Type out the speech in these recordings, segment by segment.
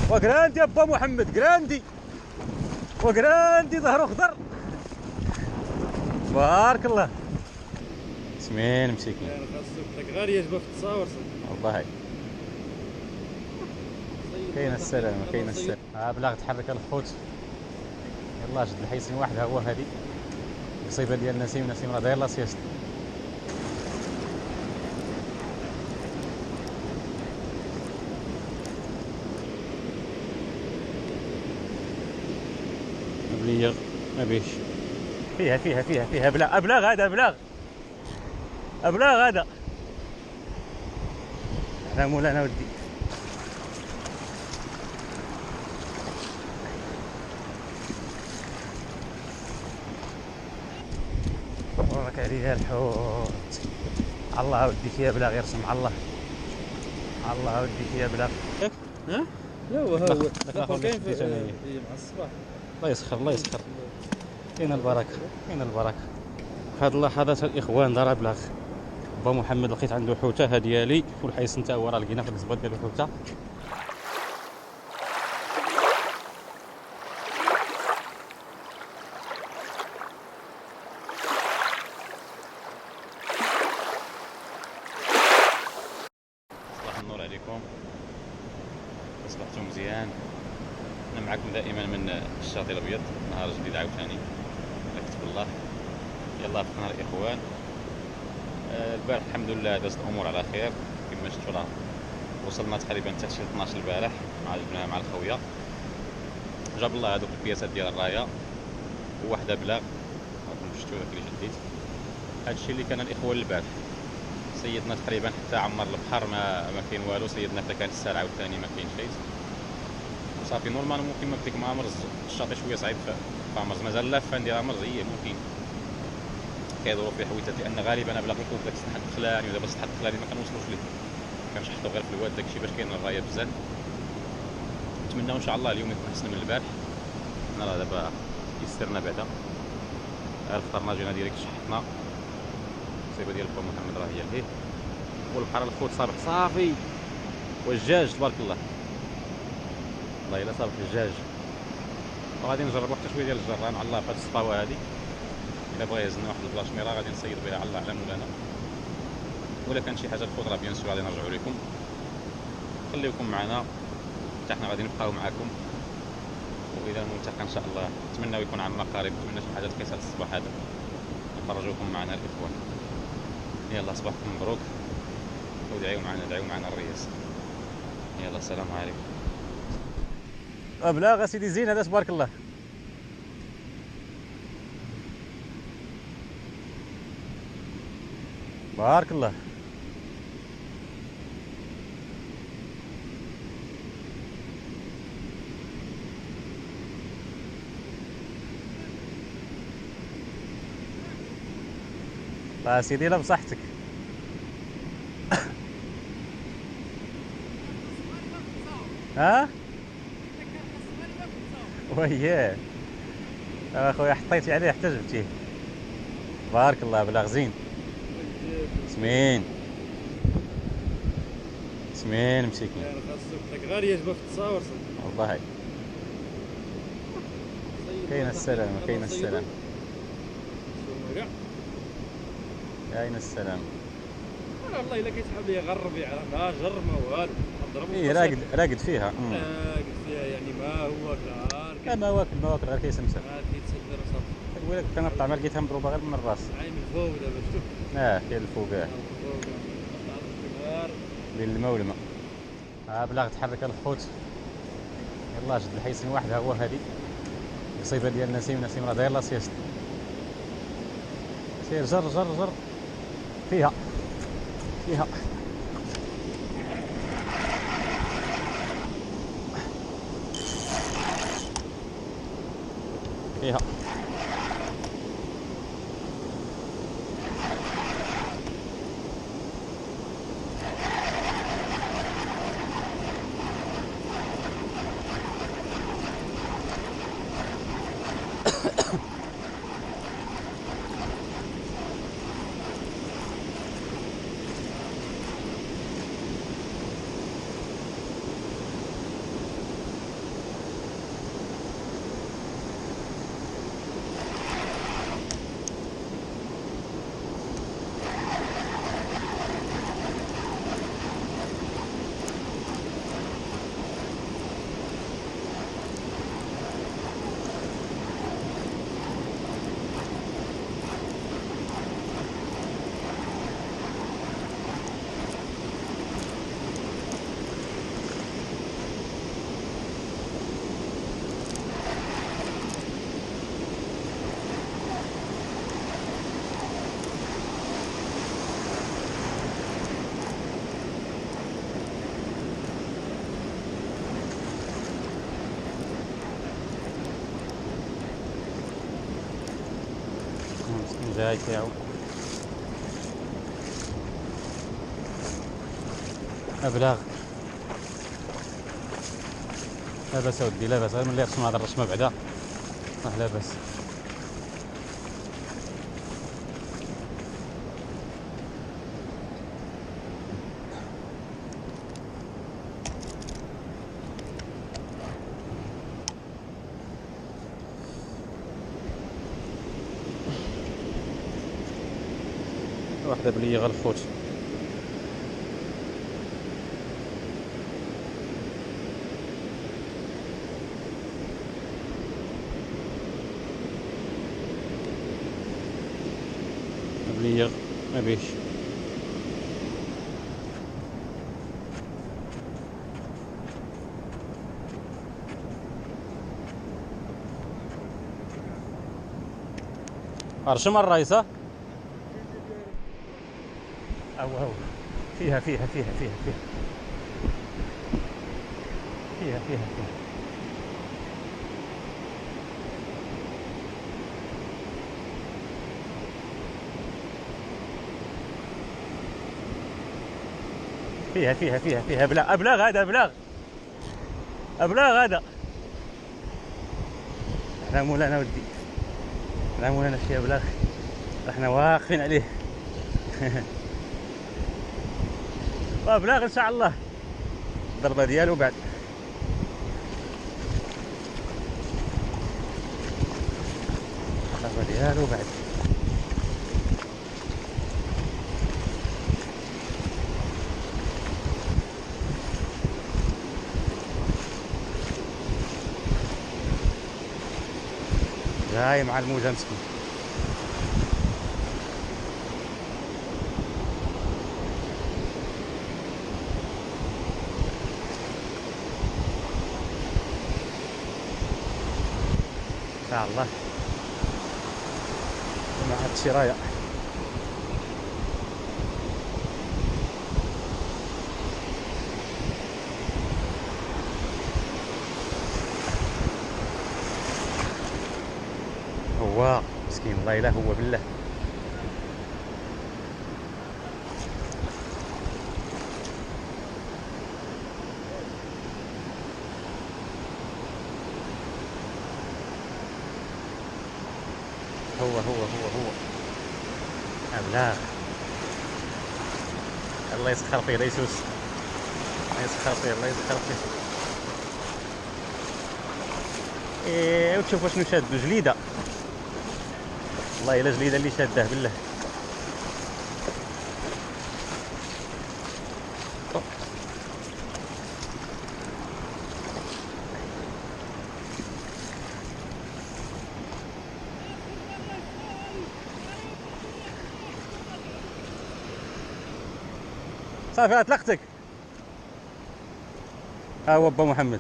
وجراندي يا با محمد، جراندي وجراندي ظهره خضر بارك الله. سمين مسكين خاصك غير يعجبك التصاور والله. كاين السلامة كاين السلامة. بلاغ تحرك الخوت. يلاه جد الحيسين واحد ها هو هادي الصيفة ديال نسيم راه داير لا سيست. مبليغ ما بيش فيها بلاغ هذا بلاغ هذا انا مولانا ودي. وراك عليها الحوت. الله وديك يا بلاغ يرسم الله وديك يا بلاغ. ها لا هو دخل كاين في مع الصباح. الله يسخر كاين البركه في هاد اللحظات الاخوان دار بلاغ با محمد لقيت عنده حوته ها ديالي والحيس نتا هو راه لقينا في الزبط ديال الحوته. صباح النور عليكم، اصبحتوا مزيان. انا معكم دائما من الشاطئ الابيض، نهار جديد عاوتاني على كتب الله. يلا فقنا الاخوان. البارح الحمد لله دازت الامور على خير كما شفتوا. راه وصلنا تقريبا حتى شي 12 البارح جبناها مع الخويه. جاب الله هذوك البياسات ديال الرايه وواحده بلاغ راكم شفتوا داك اللي شديت. هادشي اللي كان الاخوان البارح. سيدنا تقريبا حتى عمر البحر ما كاين والو. سيدنا حتى كان السال عاوتاني ما كاين شيء صافي نورمال. ممكن ما بديك مع مرز الشاطئ شويه صعيب فمرز مازال لافه نديرها مرز هي ممكن كيدوروا فيه حويتات لان غالبا بلا غيكون داك السطح الدخلاني ودابا السطح الدخلاني ما كنوصلوش ليه، كنشحطوا غير في الواد داكشي باش كاين الرايه بزاف. نتمنى ان شاء الله اليوم يكون احسن من البارح. حنا راه دابا يسرنا بعدا فطرنا جينا ديريكت شحطنا الصيبه ديال با محمد راه هي لهيه والبحر الخوت صابح صافي. والدجاج تبارك الله والله الا صابح الدجاج. وغادي نجرب حتى شويه ديال الجران على الله في هاد الصفاوه هادي. الا بغا يهزنا واحد البلاشميره غادي نصيد بها على الله على مولانا. ولا كان شي حاجه الخضره بيان سور غادي نرجعوا لكم. خليكم معنا حتى حنا غادي نبقاو معكم. والى الملتقى ان شاء الله نتمنى يكون عندنا قريب. نتمنى شي حاجه تقيس هذا الصباح هذا نخرجوكم معنا الاخوان. يلا صباحكم مبروك ودعيو معنا الرياس. يلا السلام عليكم. بلاغ سيدي زين هذا تبارك الله. بارك الله. سيدي لا بصحتك. ها وياه اخويا حطيتي عليه حتى جبتيه. بارك الله بلاغ زين. سمين مسكين. خاصك غير يعجبك التصاور والله. كاين السلامة كاين السلامة. والله الا كيتحب لي غير الربيع راه جر ما والو نضربو. ايه راقد فيها. يعني ما هو كار. لا ما واكل غير كيسمسم. كيتسدر صافي. الولاد كنطلع ما لقيتها مضروبه غير من الراس. عين الفوق دابا شفتو. كاين الفوق بين الماء والماء. بلاغ تحرك الخوت. يلاه جد الحيسين واحد ها هو هادي الصيفه ديال نسيم راه داير لا سيست. سير جر فيها جاي تاعو ابلاغ. لاباس اودي لاباس، غير ملي رسم هذا الرسمه بعدا راه لاباس. واحدة بلي غلفوت. بلي ما بيش. ارشم الرئيسة أو فيها فيها فيها فيها فيها فيها فيها فيها فيها فيها فيها فيها أبلاغ. أبلاغ هذا أبلاغ. أبلاغ هذا. احنا مولانا ودي، احنا مولانا في أبلاغ احنا واقفين عليه. أبلاغ إن شاء الله. الضربة ديالو بعد. الضربة ديالو بعد. جاي مع الموجة مسكين. إن شاء الله مع هاد الشراية. هو مسكين الله إلا هو بالله. هو أبلاغ. الله يسخر فيه ليسوس، الله يسخر فيه، الله يسخر فيه. إيه وتشوفوا شنو شاد جليدة، والله إلا جليدة اللي شاداه بالله. صافي اطلقتك. ها هو با محمد.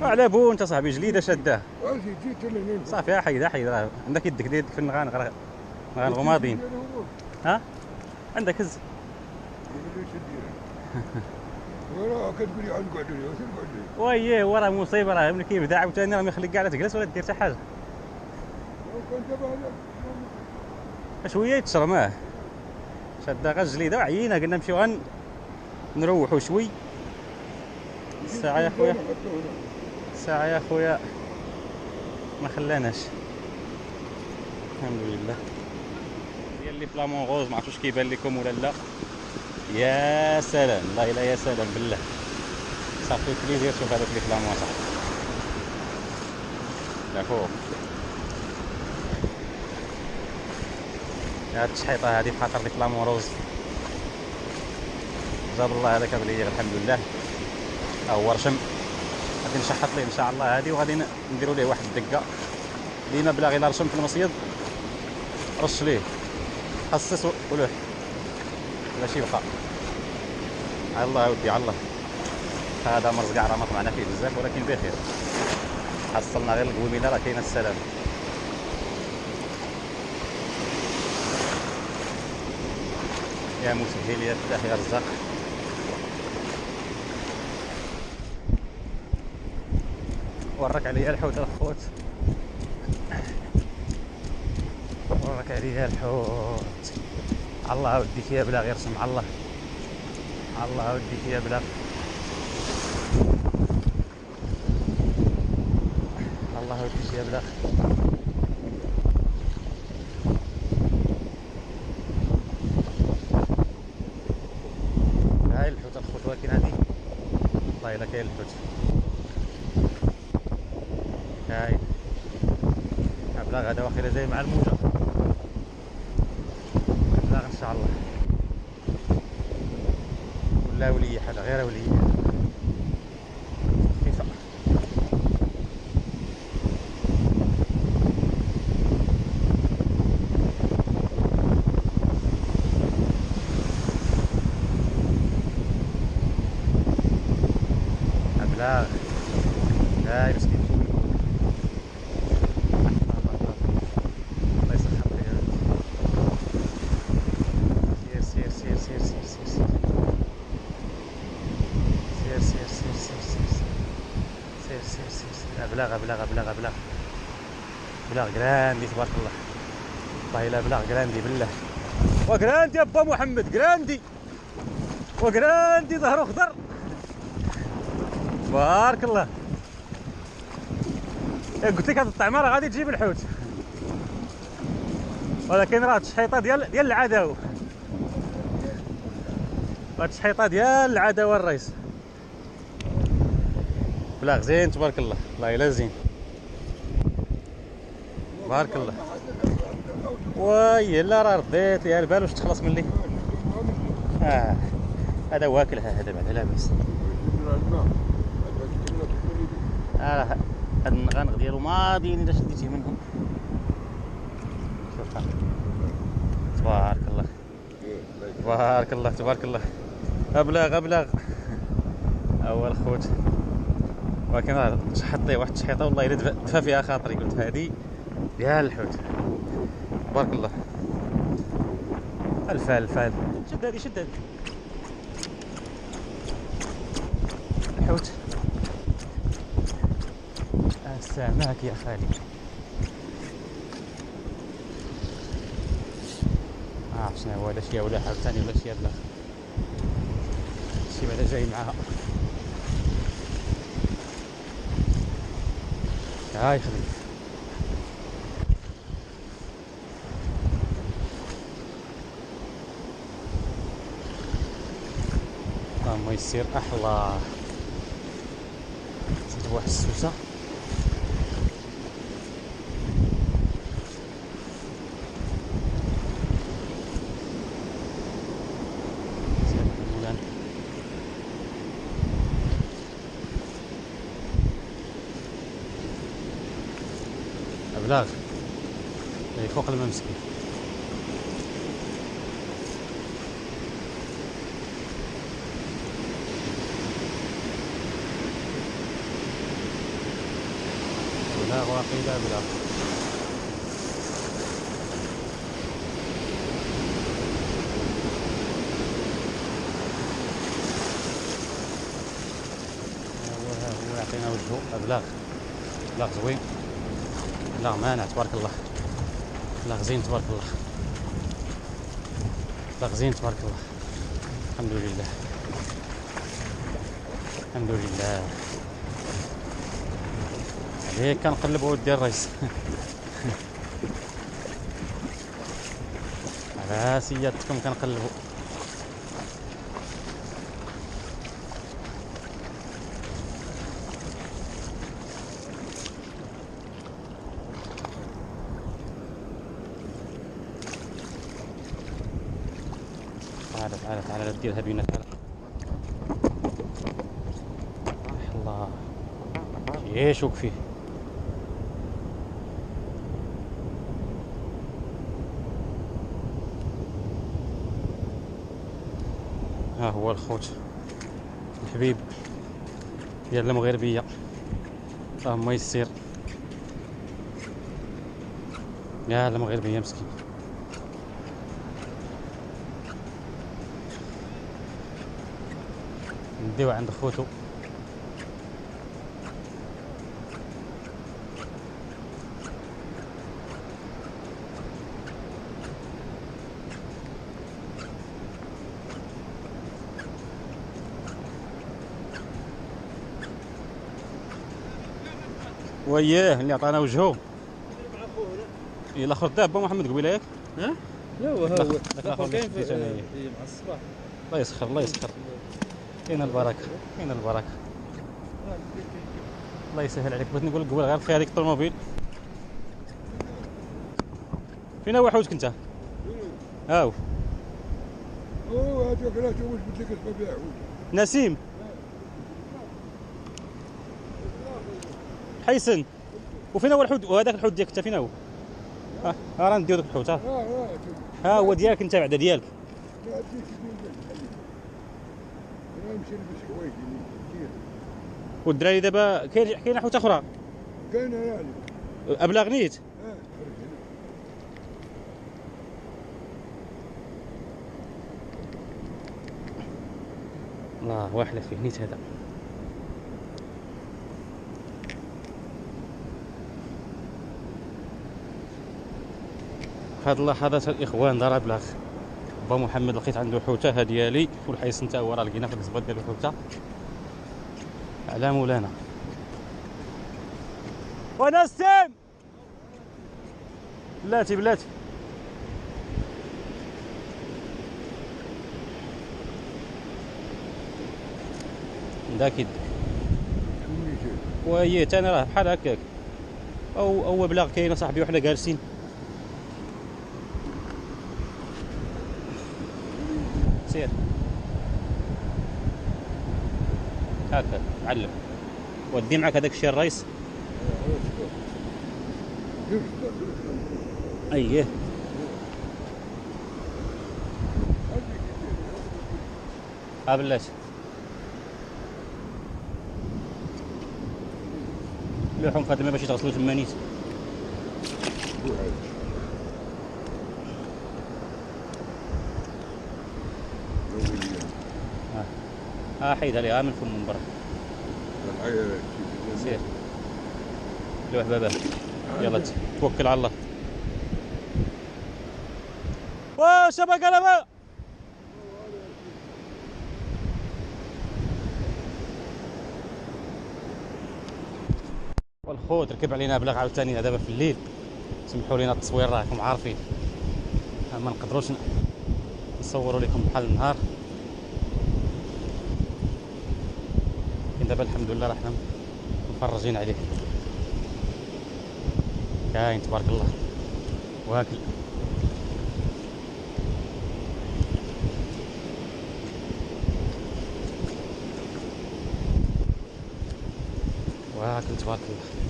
على بو انت صاحبي جليده شداه. صافي حيد راه عندك يدك في النغان غماضين. ها عندك هز. وراه كتقولي عاد قعدوا لي وياه وراه مصيبه، راه ملي كيبدا عاوتاني راه ما يخليك كاع لا تجلس ولا دير حتى حاجه. شويه يتشرماه شاده غير الجليده وعيينا، قلنا نمشيو نروحوا شوي. الساعه يا خويا، الساعه يا خويا ما خلاناش الحمد لله. ديال لي فلامون غوز ما عرفتش واش كيبان لكم ولا لا. يا سلام والله الا يا سلام بالله، صافي بليزير شوف هذوك لي فلامون صاحبي. لا فوق هاد التشحيطه هادي بخاطر لي فلامون روز جاب الله هذاك بليغ الحمد لله. ها هو رشم غادي نشحط ليه ان شاء الله هادي، وغادي نديروا ليه واحد الدقه. ديما بلا غير رشم في المصيد رش ليه خصص ولوح باش يبقى. على الله ودي على الله. هذا مرز كاع راه ما طمعنا فيه بزاف ولكن بخير، حصلنا غير القويميله راه كاينه السلام. يا مسهل يا فتاح يا رزاق. ورك عليا الحوت الخوت، وراك عليها الحوت. الله وديك يا بلا غير سمع الله. الله وديك يا بلا. الله وديك يا بلا. هاي الحوت الخوت ولكن هادي والله الا كاين الحوت. هاي بلا هذا واخيرا جاي مع الموجة. بلا ان شاء الله ولا ولية حاجة غير ولية خفيفة. أبلاغ هاي مسكين. الله يسخر خير. سير سير سير سير سير سير سير سير سير سير سير سير سير سير سير. أبلاغ أبلاغ أبلاغ أبلاغ أبلاغ جراندي تبارك الله. والله إلا أبلاغ جراندي بالله. وجراندي أبا محمد جراندي وجراندي ظهره خضر تبارك الله. قلت لك هاد الطعمه راه غادي تجيب الحوت، ولكن راه التشحيطه ديال العداوه. هاد التشحيطه ديال العداوه الرئيس. بلاغ زين تبارك الله. والله الا زين تبارك الله. وي لا راه رديت ليها البال واش تخلص مني. هذا واكلها هذا بعدا لاباس. راه هاد النغانغ ديالو ماضيين الا شديتيه منهم. شوف تبارك الله تبارك الله تبارك الله. ابلاغ ابلاغ اول خوت، ولكن راه شحطيه واحد التشحيطه والله الا دفا فيها خاطري. قلت هادي ديال الحوت تبارك الله. الفال الفال شد هادي شد هادي الحوت. السمك يا خالي. شنو هو هذا شي ولا حاجه ثانيه ولا شي بلا شي بعدا جاي معاها. هاي خلي اللهم يسير. احلى زيد واحد السوسه. أبلاغ فوق الماء مسكين. أبلاغ واقيلا أبلاغ. هو يعطينا وجهه. أبلاغ أبلاغ زوين. لا مانع تبارك الله. لا زين تبارك الله. لا زين تبارك الله. الحمد لله الحمد لله. عليك كنقلب ودي الرئيس. على سيادتكم كنقلبوا. تعال تعال لا ديرها بينا. تعال الله يشوك فيه. ها هو الخوت الحبيب ديال المغربيه. اللهم يسير يا المغربيه مسكين. نديو عند خوتو. وياه اللي عطانا وجهه. مع خونا. الاخر دابا محمد قبيله ياك. ها؟ لا هو الآخر كاين اللي شديت أنا إياه. مع الصباح. الله يسخر الله يسخر. كاين البركه كاين البركه. الله يسهل عليك. بغيت نقول لك قبل غير في هذيك الطوموبيل. فين هو حوتك انت؟ هاو هذاك لا توش قلت لك اسمه بيع نسيم حيسن. وفين هو الحوت؟ وهذاك الحوت ديالك انت فين هو؟ راه نديو ذاك الحوت. ها هو ديالك انت بعدا ديالك. لا تجيك انا نمشي نلبس حوايجي كثير. والدراري دابا كاين حوت اخرى كاينه يعني ابلغ نيت. الله واحلة فيه نيت هذا. هاد اللحظات الاخوان دار ابلغ. با محمد لقيت عنده حوته ها ديالي، والحيس انت هو راه لقينا في الزبط ديال الحوته على مولانا. ونسم بلاتي داك يدك وهي تاني راه بحال هكاك. او بلاغ كاين صاحبي وحنا جالسين. سير هكا معلم. ودي معك هذاك الشيء الرئيس. اييه بلاتي لوحهم خادمه باش يتغسلوا تما نيت. حيد عليها من فم من برا. سير لوح باباه. يلا توكل على الله. وشبك قلبه والخوت ركب علينا بلاغ عاوتاني دابا في الليل. سمحوا لينا التصوير راكم عارفين ما نقدروش نصوروا لكم بحال النهار. لكن دابا الحمد لله راه حنا مفرجين عليه. كاين تبارك الله واكل. واكل تبارك الله.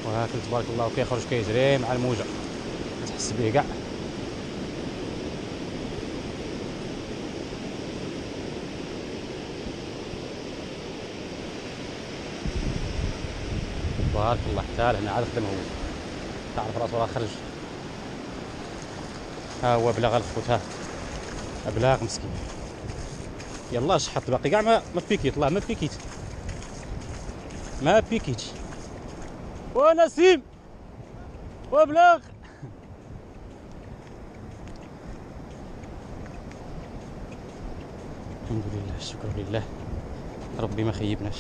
واكل تبارك الله وكيخرج كيجري مع الموجه تحس به كاع. تبارك الله. حتى لهنا عاد خدم هو تعرف راسو راه خرج. ها هو بلاغ الخوت. ها ابلاغ مسكين. يلا شحط باقي كاع ما بيكيت. الله ما بيكيتش. ونسيم وبلاغ. الحمد لله الشكر لله ربي ما خيبناش.